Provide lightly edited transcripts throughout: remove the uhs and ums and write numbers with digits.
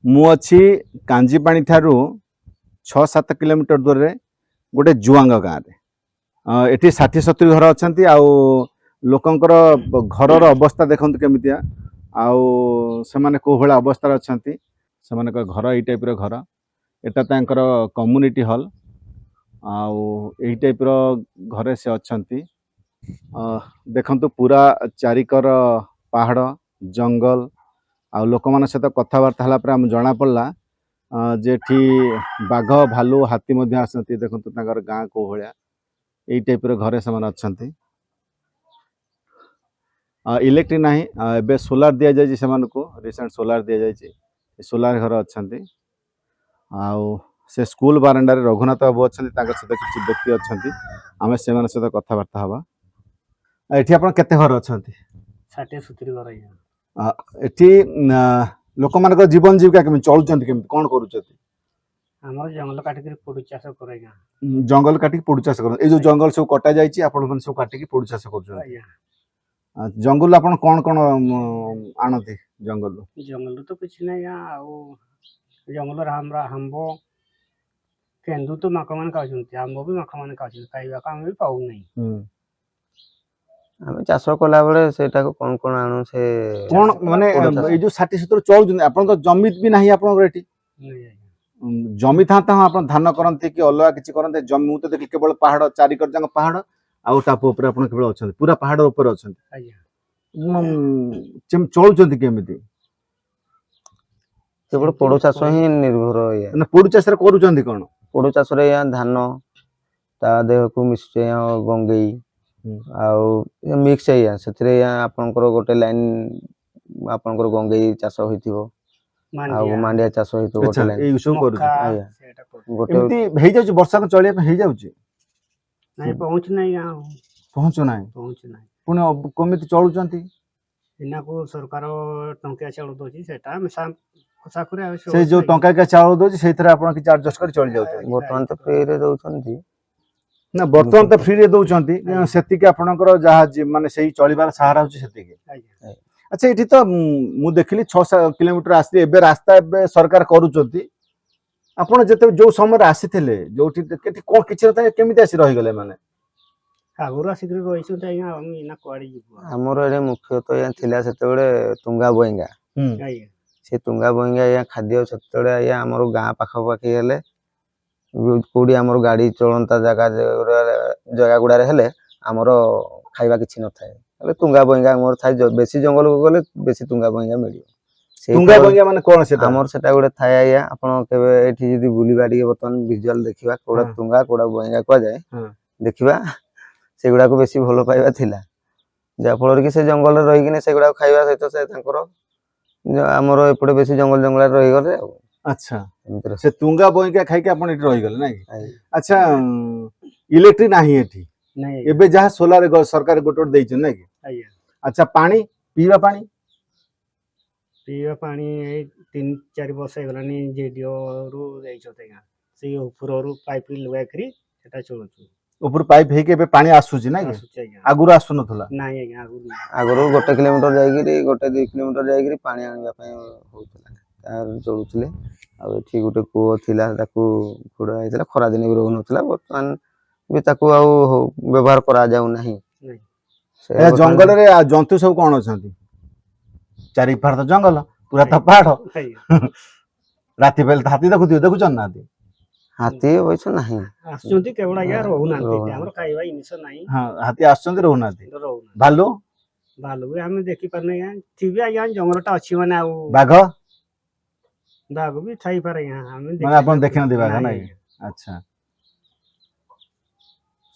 मु अच्छी कांजीपाणी ठारू 6-7 किलोमीटर दूर रे गोटे जुआंग गाँव में एटी 60-70 घर अच्छा लोकंकर घर अवस्था देखते केमितिया आउ से कौ भाया अवस्था अच्छा से घर यही टाइप घर एटा तांकर कम्युनिटी हॉल आउ यही टाइप घरे से अच्छा देखंतु पूरा चारिकर पहाड़ जंगल आ लोक मान सहित कथबार्ता है जना पड़ा जेठी बाघ भालू हाथी आसती देखते गाँ कौ भाया यही टाइप घरे से अच्छा इलेक्ट्रिक ना एबे सोलार दि जाए रिसेंट सोलार दि जाए सोलार घर अच्छा से स्कूल बारंडा रघुनाथ बाबू अच्छा सहित किसी व्यक्ति अच्छा आम से सहित कथबार्ता हवा ये आप केते घर अच्छा 60-70 घर एठी लोक मान जीवन जीविका केमी चलुचंती केमी कोन करूचंती हमर जंगल काटिक पोडू चाष करे जंगल काटिक पोडू चाष कर ए जो जंगल सब कटा जाईची आपण मन सब काटिक पोडू चाष करछन जंगल आपण कोन कोन आनती जंगल तो कुछ नहीं जंगल हमरा हमबो केंदू तो माख मान खाउछंती हमबो भी माख मान खाउछंती खाइबा काम भी पाउ नहीं आम चाष कला बेले सेटा को कोन कोन आनु से कोन माने ए जो 60-70 चलुचंती आपण तो जमित भी नाही आपण एठी जमी था आप धान करते कि अलग किसी करते जमी मुझे देख केवल पहाड़ चारिकर जाक पहाड़ आउ टाप उपर आप केवल अच्छा पूरा पहाड़ उपर अच्छा चलुचंती केमी केवल पोड़ चाष ही निर्भर पोड़ चाष करूचंती कौन पोड़ चाष धान ता देह को मिशे गंगई आउ मिक्स से आपनकर गोटे लाइन आपनकर गंगई चाष होइथिबो आउ मांडिया चाष होइतो गोटे लाइन ए सब करू गोटे एमती हे जाउची वर्षा को चलिया पे हे जाउची नहीं पहुंच नहीं पहुंचो नाही पुणी कमिति चलुचंती इना को सरकार टंकिया चाउल दोची सेटा मिसा खसा करे से जो टंका के चाउल दोची सेथरे आपण कि एडजस्ट कर चली जाउची वर्तमान तो फ्री रे दउचंती ना वर्तमान तो फ्री रे दउचंती सेति के आपनकर जहाज माने सही चलिबार सहारा होची सेति के अच्छा ये तो मु देखली 6-7 किलोमीटर आसली एबे रास्ता एबे सरकार करूचंती आपण जते जो समय आसीथिले जोठी केटी कोन किछि रहता केमिति आसी रहि गले माने आगुरा सिग्री रहिछु त हम इना कोआडी जिवो हमर एडे मुख्य तो या थिला सेते बेले तुंगा बोइंगा से तुंगा बोइंगा या खाद्य सेते बेले या हमर गां पाखा पाखी हेले कोडी हमर गाड़ी चलंता जगह गुडा हेले हमर खाइबा किछि न थाए अबे तुंगा बोइंगा मोर थाए बेसी जंगल को गले बेसी तुंगा बोइंगा मिलियो तुंगा बोइंगा माने कोन सेटा हमर सेटा गुडे थाए या आपण केबे एठी जदी बुली बाडी बर्तमान विजुअल देखिबा कोडा तुंगा कोडा बोइंगा को जाय देखिबा सेगुडा को बेसी भलो पाइबा थिला जा फल कि से जंगल रे रही कि सेगुडा खाइबा सहित से तांकर हमर एपटे बेसी जंगल जंगल रही गले अच्छा से तुंगा बोइंगा खाइ के आपण एठी रही गले नै अच्छा इलेक्ट्रिक नाही एठी नहीं एबे जहा सोलार सरकार गोटोट दैछ नै कि अच्छा पानी पीवा पानी 3-4 वर्ष गलानी जेडीओ रु दैछो तेगा से ऊपर रु पाइप लगा करी सेटा चलुछु ऊपर पाइप हे के बे पानी आसुची नै आगुर आसु नथला नाही आगुर 1 किलोमीटर जाई गिरी 1-2 किलोमीटर जाई गिरी पानी आनिबा पय होतला तार चलुचले आ एठी गोटे कुओ थिला ताकू खुडा आइतला खरा दिन भी रहु नथला वर्तमान भी ताकू आ व्यवहार करा जाउ नाही ए जंगल रे जंतु सब कोन अछंती चारि पार तो जंगल पूरा तो पहाड़ राती बेल हाथी देखुचन ना हाथी वैस नाही आसुंती केवडा या रहु नांती हमर खाइबा इनिस नाही हां हाथी आसुंती रहु नांती भालू भालू भी हम देखि परने या थिबे या जंगलटा अछि माने आ बाघ भी थाई पारे या हम माने अपन देखिन दे बाघ नाही अच्छा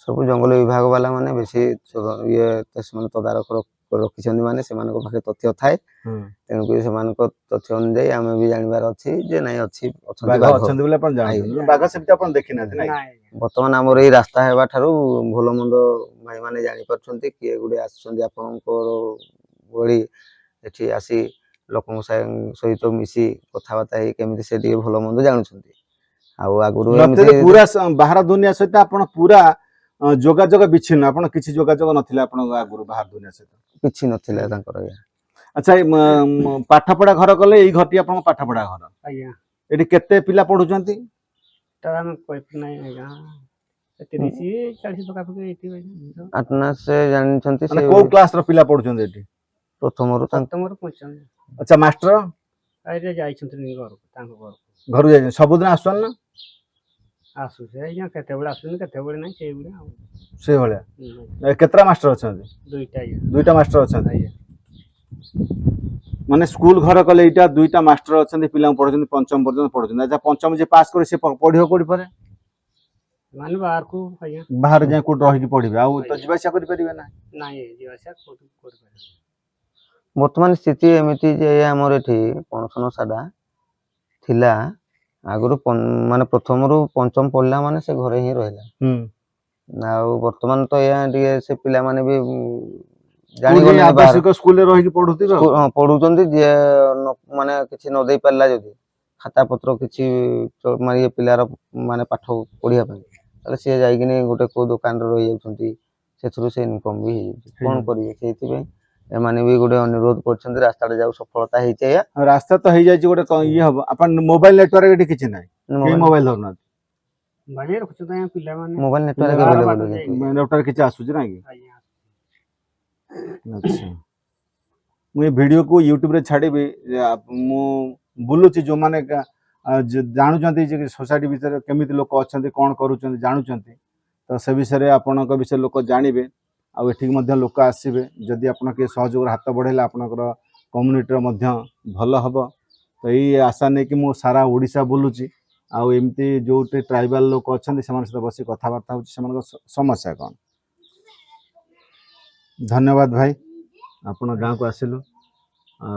सब जंगल विभाग वाला माने बेसी ये तस्मान तदारक रखिछन्ती माने सेमान को पाखे तथ्य थाए तेनु कि सेमान को तथ्य अनुसार आमे भी जानिबार अछि जे नै अछि बाघ अछन्ती बोले अपन जानि बाघ सेमते अपन देखि ना नै वर्तमान हमर ए रास्ता हेबा थारु भलो मंद भाई माने जानि परछन्ती कि गुडे आछन्ती आपन को बड़ी एठी आसी लोकन सहित मिसी कथा बाता हे केमिति सेठी भलो मंद जानुछन्ती आ आगुरु पूरा बाहर दुनिया सहित आपण पूरा जोगाजोग विच्छिन्न आपण किछि जोगाजोग नथिला आपण आगुरु बाहर दुनिया सहित किछि नथिला तांकर अच्छा पाठ पढ़ा घर कले एई घरटी आपन पाठ पढ़ा घर ଆଜ୍ଞା एटी केते पिला पढुचंती ତ ଆମେ କହିପାରୁନାହିଁ ଆଜ୍ଞା 30-40 ପାଖାପାଖି ହେଇଥିବ ଆଜ୍ଞା। ଆଟନାସ୍ ଜାଣିଛନ୍ତି माने ସେ को क्लास रो पिला पढुचंती एटी ପ୍ରଥମରୁ ତାଙ୍କ ପ୍ରଥମରୁ ପଞ୍ଚମ अच्छा मास्टर ଆଇରେ ଯାଇଛନ୍ତି ଘରକୁ ତାଙ୍କ ଘରକୁ घर जाय सब दिन आसन ना ଆସୁଛି ଆଜ୍ଞା କେତେବେଳେ ଆସୁଛନ୍ତି କେତେବେଳେ ନାହିଁ ସେଇଭଳିଆ ଆଉ से भलिया ହୁଁ, केतरा मास्टर अछंती ଦୁଇଟା ଆଜ୍ଞା दुईटा मास्टर अछंती ଆଜ୍ଞା माने स्कूल घर कले एटा दुईटा मास्टर अछंती पिला पढुचंती पंचम पर्यंत पढुचंती अच्छा पंचम जे पास करे से पढियो कोडी परे ମାନେ ବାହାରକୁ ଆଜ୍ଞା बाहर जाय कोड रहि की पढिबे आ तो ଆଜ୍ଞା। जीवासिया करि परिबे ना ନାହିଁ ଯିବା ଆସିବା କରିପାରିବ ବର୍ତ୍ତମାନ ସ୍ଥିତି ଏମିତି ଯେ ଆମର ଏଠି ପଣସନ ସାଡା ଥିଲା ଆଗରୁ ମାନେ ପ୍ରଥମରୁ ପଞ୍ଚମ ପଢିଲା ମାନେ ସେ ଘରେ ହିଁ ରହିଲା ଆଉ ବର୍ତ୍ତମାନ ତ ଏହା ଟିକେ ସେ ପିଲାମାନେ ବି ଜାଣିଗଲେଣି ବାହାର आवासिक स्कूल रे रहि की पढुतिबे ହଁ ପଢୁଛନ୍ତି ଯିଏ ମାନେ କିଛି ନ ଦେଇ ପାରିଲା ଯଦି ଖାତା ପତ୍ର କିଛି ମାନେ ଇଏ ପିଲାର ମାନେ ପାଠ ପଢିବା ପାଇଁ ତାହେଲେ ସିଏ ଯାଇକିନି ଗୋଟେ କୋଉ ଦୋକାନରେ ରହିଯାଉଛନ୍ତି ସେଥିରୁ ସେ ଇନକମ୍ ବି ହେଇଯାଉଛି କଣ କରିବେ ସେଇଥିପାଇଁ ଏମାନେ ବି ଗୋଟେ ଅନୁରୋଧ କରୁଛନ୍ତି ରାସ୍ତାରେ ଯାଉ ସଫଳତା ହେଇଛି ଆଜ୍ଞା रास्ता तो हेइ जायछि गोटे ये हबो अपन मोबाइल नेटवर्क एटी किछि नाही के मोबाइल धरना ବାଣିଆ ରଖୁଛନ୍ତି ଆଜ୍ଞା ପିଲାମାନେ ମୋବାଇଲ ନେଟୱାର୍କ ବାହାର ଆଭେଲେବଲ ବାଟ ଅଛି ଯାଇକି नेटवर्क किछि आसुछि ना कि ଆଜ୍ଞା अच्छा मुझे वीडियो को यूट्यूब रे छाड़ीबी मु बुलुची जो माने जानुचंती जे सोसाइटी भीतर केमिति लोक अछंती कोन करूचंती जानुचंती तो से विषय रे आपनक विषय लोक जानिबे आ एठी मध्य लोक आसीबे जदि आपन के सहयोग हाथ बढ़ेला आपनकर कम्युनिटी मध्य भल हबो तो यही आशा नहीं कि मु सारा ओडिशा बुलुची आ एमती जो ट्राइबल लोक अछंती समान सहित बसी कथबार्ता होची समान समस्या कोन धन्यवाद भाई आपण गाँव को आसिलु आ